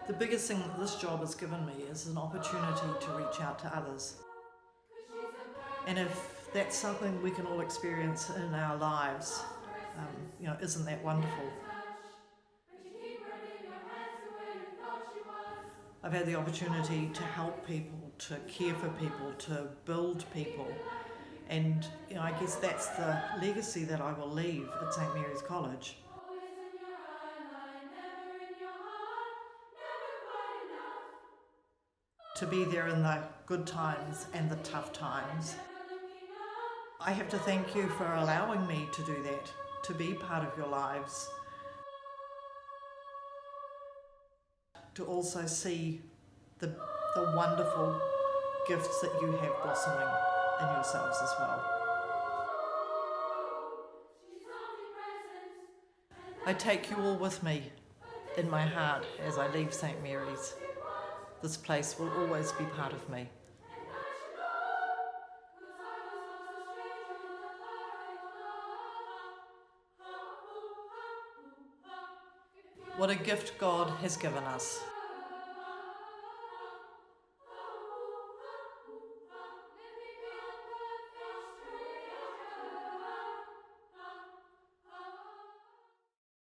The biggest thing that this job has given me is an opportunity to reach out to others. And if that's something we can all experience in our lives, isn't that wonderful? I've had the opportunity to help people, to care for people, to build people. And I guess that's the legacy that I will leave at St Mary's College. To be there in the good times and the tough times. I have to thank you for allowing me to do that, to be part of your lives. To also see the wonderful gifts that you have blossoming in yourselves as well. I take you all with me in my heart as I leave St Mary's. This place will always be part of me. What a gift God has given us.